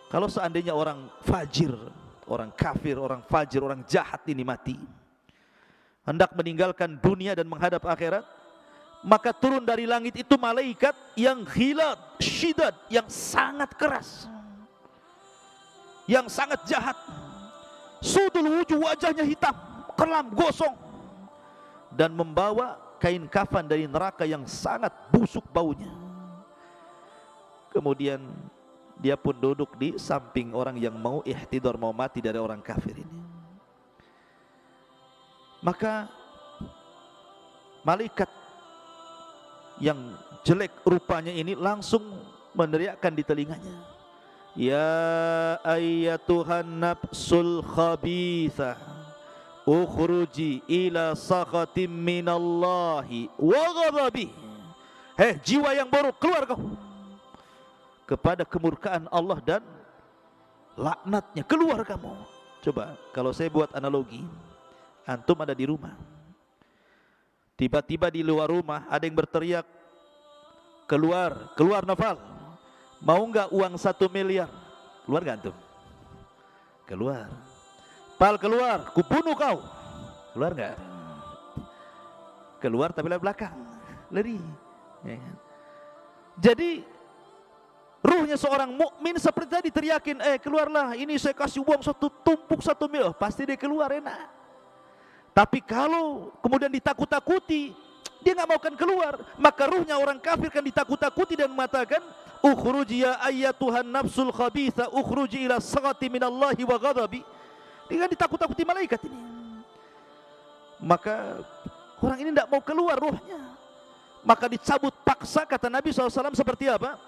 Kalau seandainya orang fajir, orang kafir, orang fajir, orang jahat ini mati, hendak meninggalkan dunia dan menghadap akhirat, maka turun dari langit itu malaikat yang ghilad, syidad, yang sangat keras, yang sangat jahat. Sudul wujuh, wajahnya hitam, kelam, gosong, dan membawa kain kafan dari neraka yang sangat busuk baunya. Kemudian dia pun duduk di samping orang yang mau ihtidar, mau mati dari orang kafir ini. Maka malaikat yang jelek rupanya ini langsung meneriakkan di telinganya, ya ayyatuhan nafsul khabithah ukhruji ila sakhatim minallahi wa ghadabi. Hei jiwa yang buruk, keluar kau kepada kemurkaan Allah dan laknatnya, keluar kamu. Coba kalau saya buat analogi, antum ada di rumah, tiba-tiba di luar rumah ada yang berteriak, keluar, keluar Noval, mau nggak uang 1 miliar? Keluar nggak antum? Keluar. Pal, keluar, kubunuh kau. Keluar nggak? Keluar tapi lewat belakang, lari. Jadi ruhnya seorang mukmin seperti tadi teriakin, keluarlah, ini saya kasih uang tumpuk 1 miliar, pasti dia keluar enak. Tapi kalau kemudian ditakut-takuti, dia nggak mau kan keluar, maka ruhnya orang kafir kan ditakut-takuti dan mengatakan, ukhruji ya ayyatuhan nafsul khabitha ukhruji ila saghati minallahi wa ghadabi. Dia kan ditakut-takuti malaikat ini. Maka orang ini tidak mau keluar ruhnya, maka dicabut paksa. Kata Nabi SAW seperti apa?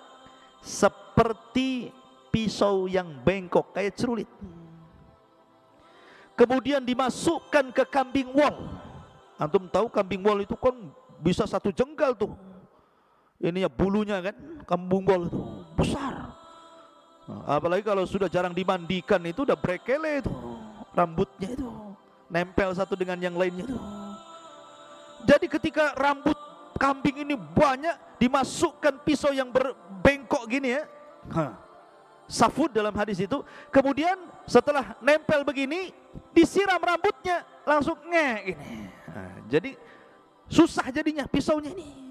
Seperti pisau yang bengkok, kayak cerulit. Kemudian dimasukkan ke kambing wol. Antum tahu kambing wol itu kan bisa 1 jengkal tuh, ini ya bulunya kan, kambing wol itu besar. Apalagi kalau sudah jarang dimandikan itu udah brekele itu, rambutnya itu nempel satu dengan yang lainnya itu. Jadi ketika rambut kambing ini banyak, dimasukkan pisau yang berbengkok gini ya, safud dalam hadis itu. Kemudian setelah nempel begini, disiram rambutnya, langsung gini. Jadi susah jadinya pisaunya ini.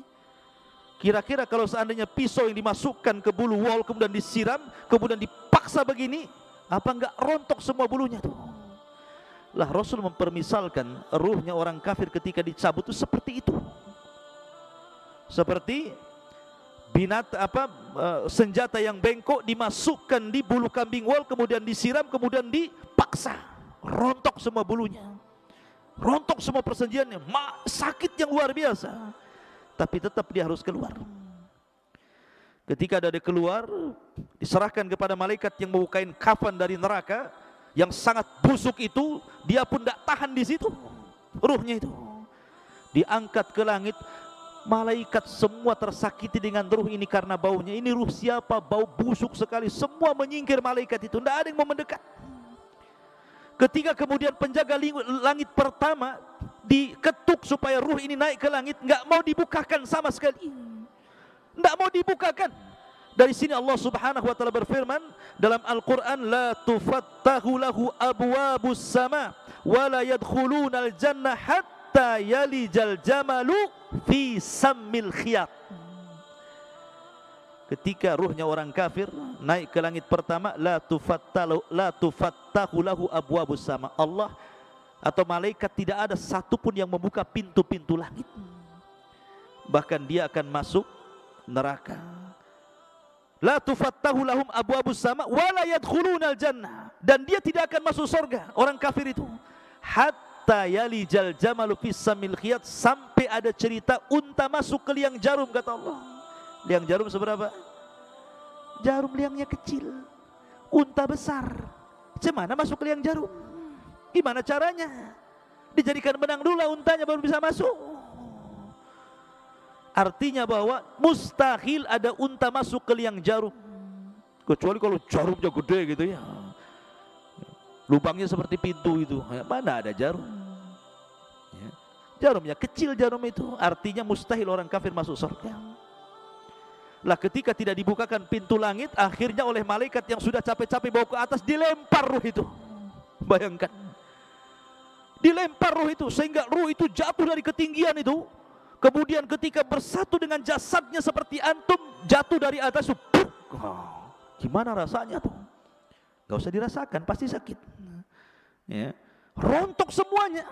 Kira-kira kalau seandainya pisau yang dimasukkan ke bulu wol kemudian disiram, kemudian dipaksa begini, apa enggak rontok semua bulunya tuh? Lah Rasul mempermisalkan ruhnya orang kafir ketika dicabut itu seperti itu. Seperti senjata yang bengkok dimasukkan di bulu kambing wol, kemudian disiram, kemudian dipaksa, rontok semua bulunya, rontok semua persenjaannya, sakit yang luar biasa. Tapi tetap dia harus keluar. Ketika dia keluar, diserahkan kepada malaikat yang membawa kain kafan dari neraka yang sangat busuk itu. Dia pun tidak tahan di situ, ruhnya itu diangkat ke langit. Malaikat semua tersakiti dengan ruh ini karena baunya. Ini ruh siapa? Bau busuk sekali. Semua menyingkir malaikat itu, tidak ada yang mau mendekat. Ketika kemudian penjaga langit pertama diketuk supaya ruh ini naik ke langit, nggak mau dibukakan sama sekali, nggak mau dibukakan. Dari sini Allah Subhanahu wa taala berfirman dalam Al-Qur'an, la tufattahu lahu abwabus sama wa la yadkhulunal jannah hatta yalijal jamalu fi sammil khiyat. Ketika ruhnya orang kafir naik ke langit pertama, la tufattahu lahu abwabus sama. Allah atau malaikat tidak ada satupun yang membuka pintu-pintu langit. Bahkan dia akan masuk neraka. La tufattahu lahum abwabus sama wa la yadkhulunal jannah, dan dia tidak akan masuk surga orang kafir itu hatta yalijal jamalu fis samil khiyat, sampai ada cerita unta masuk ke liang jarum. Kata Allah, liang jarum seberapa? Jarum liangnya kecil, unta besar. Gimana masuk ke liang jarum? Gimana caranya? Dijadikan benang dulu untanya baru bisa masuk. Artinya bahwa mustahil ada unta masuk ke liang jarum. Kecuali kalau jarumnya gede gitu ya, lubangnya seperti pintu itu, mana ada jarum. Ya. Jarumnya kecil, jarum itu artinya mustahil orang kafir masuk surga. Lah ketika tidak dibukakan pintu langit, akhirnya oleh malaikat yang sudah capek-capek bawa ke atas, dilempar ruh itu. Bayangkan, dilempar ruh itu sehingga ruh itu jatuh dari ketinggian itu. Kemudian ketika bersatu dengan jasadnya seperti antum, jatuh dari atas. Gimana rasanya tuh? Gak usah dirasakan, pasti sakit. Ya. Rontok semuanya.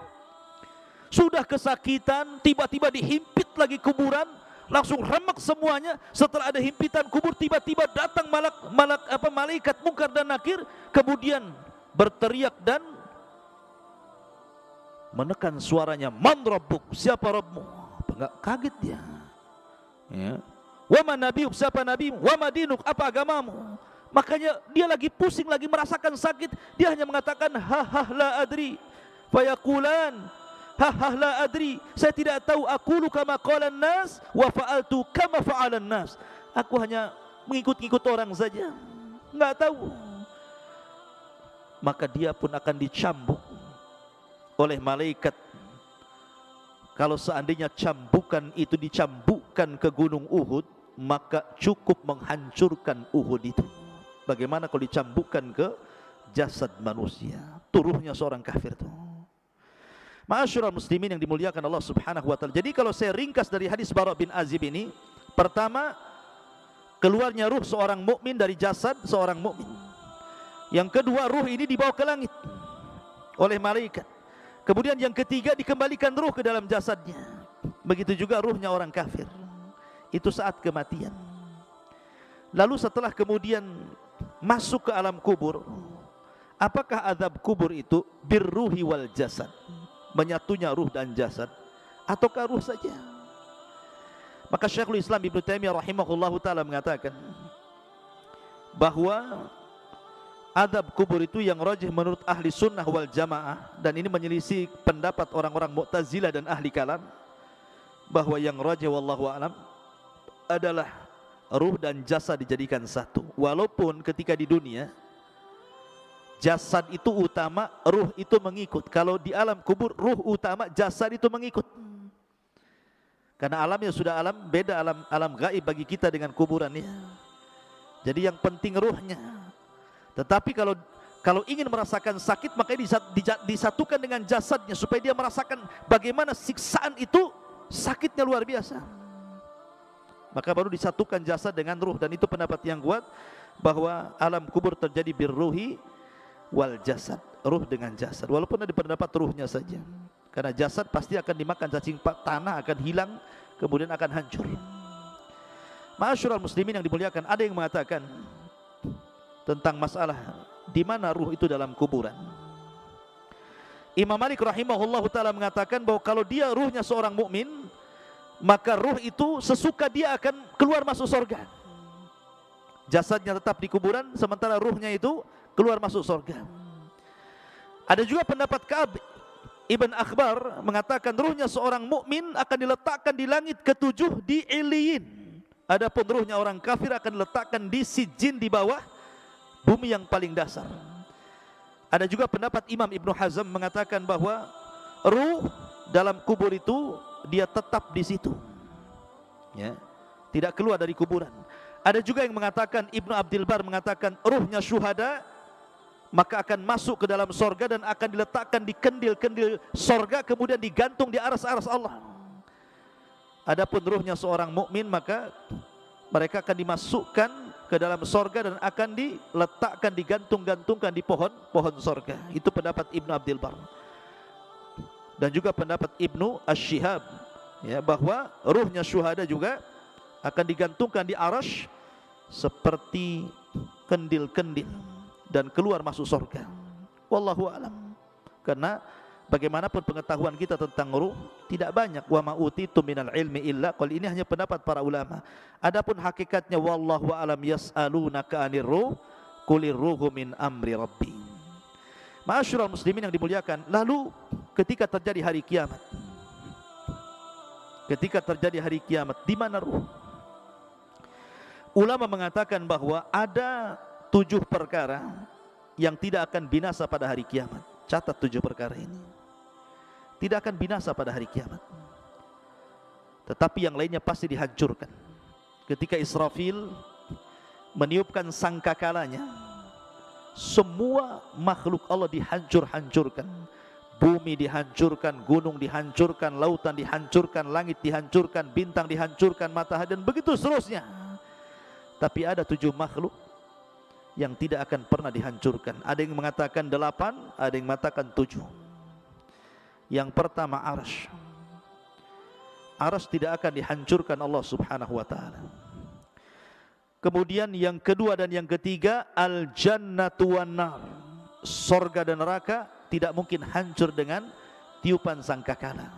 Sudah kesakitan, tiba-tiba dihimpit lagi kuburan, langsung remek semuanya. Setelah ada himpitan kubur, tiba-tiba datang malaikat Munkar dan Nakir, kemudian berteriak dan menekan suaranya, man rabbuk, siapa Rabbmu? Enggak, kaget dia. Ya. Wa man nabiyuk, siapa nabimu? Wa madinuk, apa agamamu? Makanya dia lagi pusing, lagi merasakan sakit, dia hanya mengatakan ha la adri. Fayaqulan ha la adri, saya tidak tahu, aqulu kama qala an-nas wa fa'altu kama fa'ala an-nas. Aku hanya mengikut-ikut orang saja, enggak tahu. Maka dia pun akan dicambuk oleh malaikat. Kalau seandainya cambukan itu dicambukkan ke gunung Uhud, maka cukup menghancurkan Uhud itu. Bagaimana kalau dicambukkan ke jasad manusia? Turuhnya seorang kafir itu. Ma'asyiral muslimin yang dimuliakan Allah Subhanahu wa taala. Jadi kalau saya ringkas dari hadis Bara' bin Azib ini, pertama, keluarnya ruh seorang mukmin dari jasad seorang mukmin. Yang kedua, ruh ini dibawa ke langit oleh malaikat. Kemudian yang ketiga, dikembalikan ruh ke dalam jasadnya. Begitu juga ruhnya orang kafir. Itu saat kematian. Lalu setelah kemudian masuk ke alam kubur, apakah azab kubur itu birruhi wal jasad, menyatunya ruh dan jasad, ataukah ruh saja? Maka Syekhul Islam Ibnu Taimiyah rahimahullahu taala mengatakan bahwa azab kubur itu yang rajih menurut ahli sunnah wal jamaah, dan ini menyelisih pendapat orang-orang Mu'tazilah dan ahli kalam, bahwa yang rajih wallahu alam adalah ruh dan jasad dijadikan satu. Walaupun ketika di dunia jasad itu utama, ruh itu mengikut. Kalau di alam kubur ruh utama, jasad itu mengikut. Karena alamnya sudah beda, alam gaib bagi kita dengan kuburannya. Jadi yang penting ruhnya. Tetapi kalau ingin merasakan sakit, maka disatukan dengan jasadnya supaya dia merasakan bagaimana siksaan itu, sakitnya luar biasa. Maka baru disatukan jasad dengan ruh, dan itu pendapat yang kuat bahwa alam kubur terjadi birruhi wal jasad, ruh dengan jasad. Walaupun ada pendapat ruhnya saja, karena jasad pasti akan dimakan cacing tanah, akan hilang, kemudian akan hancur. Ma'asyiral muslimin yang dimuliakan, ada yang mengatakan tentang masalah di mana ruh itu dalam kuburan. Imam Malik rahimahullahu taala mengatakan bahwa kalau dia ruhnya seorang mukmin, maka ruh itu sesuka dia akan keluar masuk surga. Jasadnya tetap di kuburan, sementara ruhnya itu keluar masuk surga. Ada juga pendapat Ka'ab Ibn Akhbar mengatakan ruhnya seorang mukmin akan diletakkan di langit ketujuh di Iliyin. Adapun ruhnya orang kafir akan diletakkan di Sijin, di bawah bumi yang paling dasar. Ada juga pendapat Imam Ibnu Hazm mengatakan bahwa ruh dalam kubur itu dia tetap di situ, ya, tidak keluar dari kuburan. Ada juga yang mengatakan, Ibnu Abdul Bar mengatakan ruhnya syuhada maka akan masuk ke dalam sorga dan akan diletakkan di kendil-kendil sorga, kemudian digantung di aras-aras Allah. Adapun ruhnya seorang mukmin, maka mereka akan dimasukkan ke dalam sorga dan akan diletakkan, digantung-gantungkan di pohon sorga. Itu pendapat Ibnu Abdul Bar. Dan juga pendapat Ibnu Ash-Shihab, ya, bahwa ruhnya syuhada juga akan digantungkan di arash seperti kendil-kendil dan keluar masuk surga. Wallahu a'lam. Karena bagaimanapun pengetahuan kita tentang ruh tidak banyak. Wa ma utitu minal ilmi illa qal, ini hanya pendapat para ulama. Adapun hakikatnya wallahu a'lam, yas'alunaka 'anir ruh qulir ruhu min amri rabbi. Ma'asyiral muslimin yang dimuliakan, lalu ketika terjadi hari kiamat, di mana ruh? ulama mengatakan bahwa ada 7 perkara yang tidak akan binasa pada hari kiamat. Catat 7 perkara ini. Tidak akan binasa pada hari kiamat. Tetapi yang lainnya pasti dihancurkan. Ketika Israfil meniupkan sangkakalanya, semua makhluk Allah dihancur-hancurkan. Bumi dihancurkan, gunung dihancurkan, lautan dihancurkan, langit dihancurkan, bintang dihancurkan, matahari, dan begitu seterusnya. Tapi ada 7 makhluk yang tidak akan pernah dihancurkan. Ada yang mengatakan 8, ada yang mengatakan 7. Yang pertama arsy. Arsy tidak akan dihancurkan Allah subhanahu wa ta'ala. Kemudian yang kedua dan yang ketiga, al-jannatu wan nar. Sorga dan neraka tidak mungkin hancur dengan tiupan sangkakala.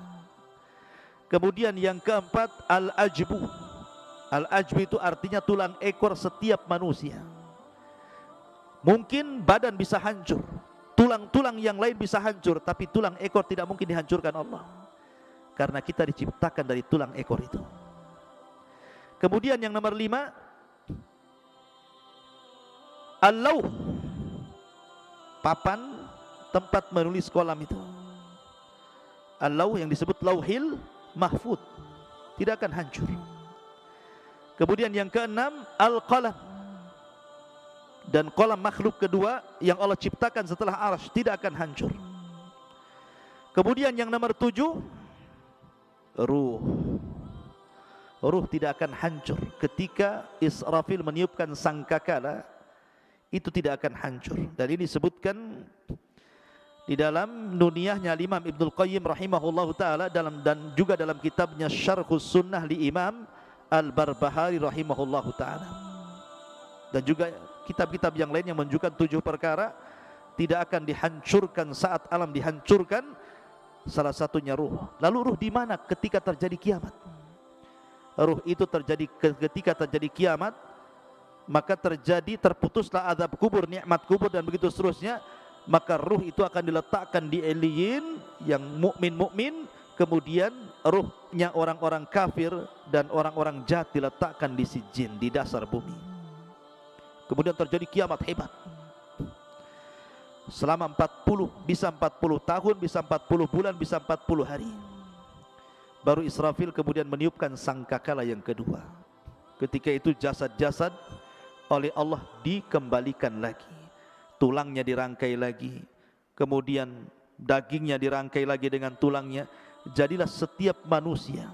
Kemudian yang keempat, al-ajbu. Al-ajbu itu artinya tulang ekor setiap manusia. Mungkin badan bisa hancur, tulang-tulang yang lain bisa hancur, tapi tulang ekor tidak mungkin dihancurkan Allah, karena kita diciptakan dari tulang ekor itu. Kemudian yang nomor 5, al-lauh, papan tempat menulis kolam itu. Al-lauh yang disebut lauhil mahfud, tidak akan hancur. Kemudian yang keenam, al-qalam, dan kolam makhluk kedua yang Allah ciptakan setelah arsy tidak akan hancur. Kemudian yang nomor 7, ruh. Ruh tidak akan hancur. Ketika Israfil meniupkan sangkakala, itu tidak akan hancur. Dan ini disebutkan di dalam nuniyahnya Imam Ibnul Qayyim rahimahullahu ta'ala, dan juga dalam kitabnya Syarhus Sunnah li Imam Al-Barbahari rahimahullahu ta'ala, dan juga kitab-kitab yang lain yang menunjukkan 7 perkara tidak akan dihancurkan saat alam dihancurkan. Salah satunya ruh. Lalu ruh di mana ketika terjadi kiamat? Ruh itu terjadi ketika terjadi kiamat, maka terputuslah azab kubur, nikmat kubur, dan begitu seterusnya. Maka ruh itu akan diletakkan di Eliyin yang mukmin, kemudian ruhnya orang-orang kafir dan orang-orang jahat diletakkan di Sijjin, di dasar bumi. Kemudian terjadi kiamat hebat. Selama 40, bisa 40 tahun, bisa 40 bulan, bisa 40 hari. Baru Israfil kemudian meniupkan sangkakala yang kedua. Ketika itu jasad-jasad oleh Allah dikembalikan lagi. Tulangnya dirangkai lagi, kemudian dagingnya dirangkai lagi dengan tulangnya. Jadilah setiap manusia,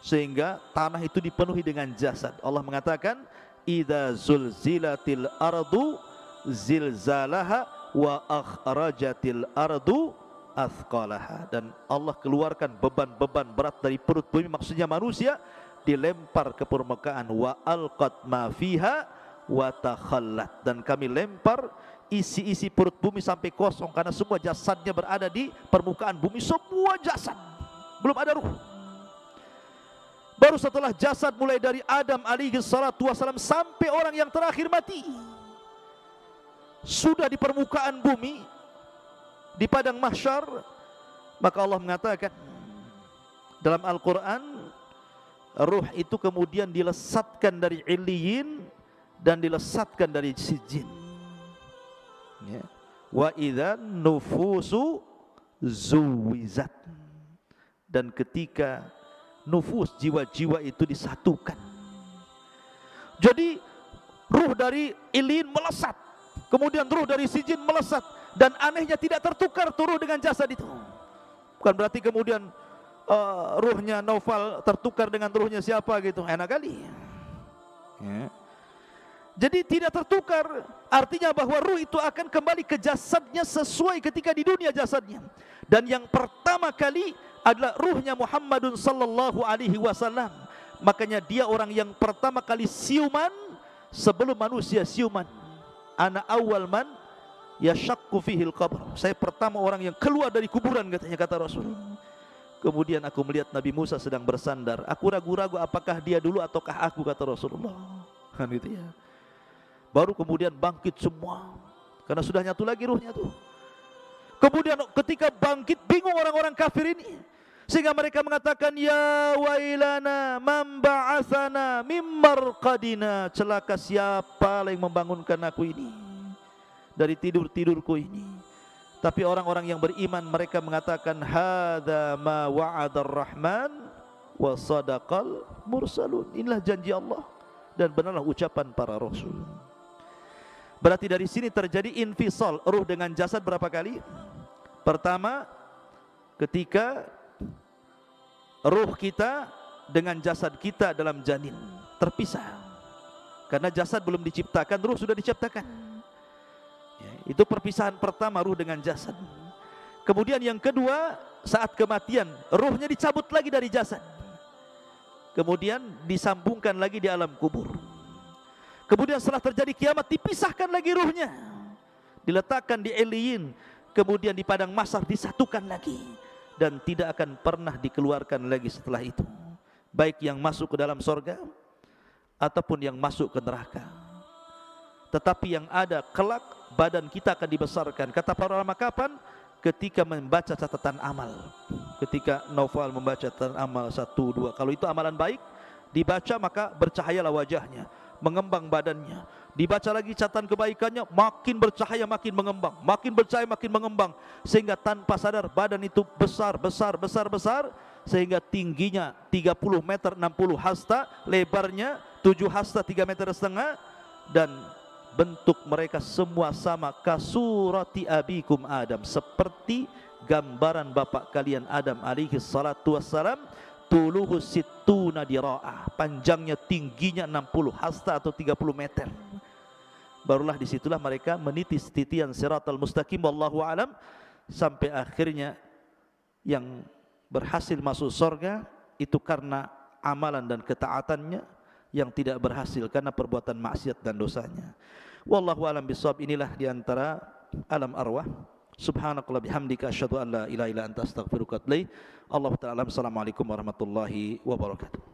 sehingga tanah itu dipenuhi dengan jasad. Allah mengatakan, idza zulzilatil ardu zilzalaha wa akhrajatil ardu athqalaha. Dan Allah keluarkan beban-beban berat dari perut bumi, maksudnya manusia, dilempar ke permukaan. Wa alqat ma fiha wa takhallat. Dan kami lempar isi-isi perut bumi sampai kosong, karena semua jasadnya berada di permukaan bumi. Semua jasad, belum ada ruh. Baru setelah jasad mulai dari Adam alaihi salatu wassalam sampai orang yang terakhir mati, sudah di permukaan bumi, di padang mahsyar, maka Allah mengatakan dalam Al-Quran, ruh itu kemudian dilesatkan dari Iliyin dan dilesatkan dari Sijjin. Ya. Wa idza nufusu zuwizat, dan ketika nufus, jiwa-jiwa itu disatukan. Jadi ruh dari Iliyin melesat, kemudian ruh dari Sijjin melesat, dan anehnya tidak tertukar tuh ruh dengan jasad itu. Bukan berarti kemudian ruhnya Naufal tertukar dengan ruhnya siapa gitu, enak kali ya. Jadi tidak tertukar, artinya bahwa ruh itu akan kembali ke jasadnya sesuai ketika di dunia jasadnya. Dan yang pertama kali adalah ruhnya Muhammadun sallallahu alaihi wasallam. Makanya dia orang yang pertama kali siuman sebelum manusia siuman. Ana awal man yashaqqu fihil qabr. Saya pertama orang yang keluar dari kuburan, katanya, kata Rasul. Kemudian aku melihat Nabi Musa sedang bersandar. Aku ragu-ragu apakah dia dulu ataukah aku, kata Rasulullah. Kan gitu ya. Baru kemudian bangkit semua, karena sudah nyatu lagi ruhnya tuh. Kemudian ketika bangkit, bingung orang-orang kafir ini. Sehingga mereka mengatakan, ya wailana man ba'atsana mim marqadina, celaka siapa yang membangunkan aku ini dari tidur-tidurku ini. Tapi orang-orang yang beriman mereka mengatakan, hadza ma wa'adar rahman wa sadaqal mursalun, inilah janji Allah dan benarlah ucapan para rasul. Berarti dari sini terjadi infisal ruh dengan jasad berapa kali? Pertama, ketika ruh kita dengan jasad kita dalam janin terpisah, karena jasad belum diciptakan, ruh sudah diciptakan. Itu perpisahan pertama, ruh dengan jasad. Kemudian yang kedua, saat kematian ruhnya dicabut lagi dari jasad, kemudian disambungkan lagi di alam kubur. Kemudian setelah terjadi kiamat dipisahkan lagi ruhnya, diletakkan di Eliyin, kemudian di padang mahsyar disatukan lagi, dan tidak akan pernah dikeluarkan lagi setelah itu, baik yang masuk ke dalam sorga ataupun yang masuk ke neraka. Tetapi yang ada kelak, badan kita akan dibesarkan. Kata para ulama kapan? Ketika membaca catatan amal. Ketika Naufal membaca catatan amal 1, 2, kalau itu amalan baik dibaca, maka bercahayalah wajahnya, mengembang badannya. Dibaca lagi catatan kebaikannya, makin bercahaya, makin mengembang, makin bercahaya, makin mengembang, sehingga tanpa sadar badan itu besar, sehingga tingginya 30 meter 60 hasta, lebarnya 7 hasta 3,5 meter, dan bentuk mereka semua sama, kasurati abikum Adam, seperti gambaran bapak kalian Adam alaihi salatu wassalam. Tuluhu sittuna dira'ah, panjangnya tingginya 60 hasta atau 30 meter. Barulah disitulah mereka menitis titian siratal mustaqim, wallahu alam, sampai akhirnya yang berhasil masuk surga itu karena amalan dan ketaatannya, yang tidak berhasil karena perbuatan maksiat dan dosanya. Wallahu alam bisawab. Inilah diantara alam arwah. Subhanakallah bihamdika asyhadu an la ilaha illa anta astaghfiruka wa atubu ilaik. Allah ta'ala. Assalamualaikum warahmatullahi wabarakatuh.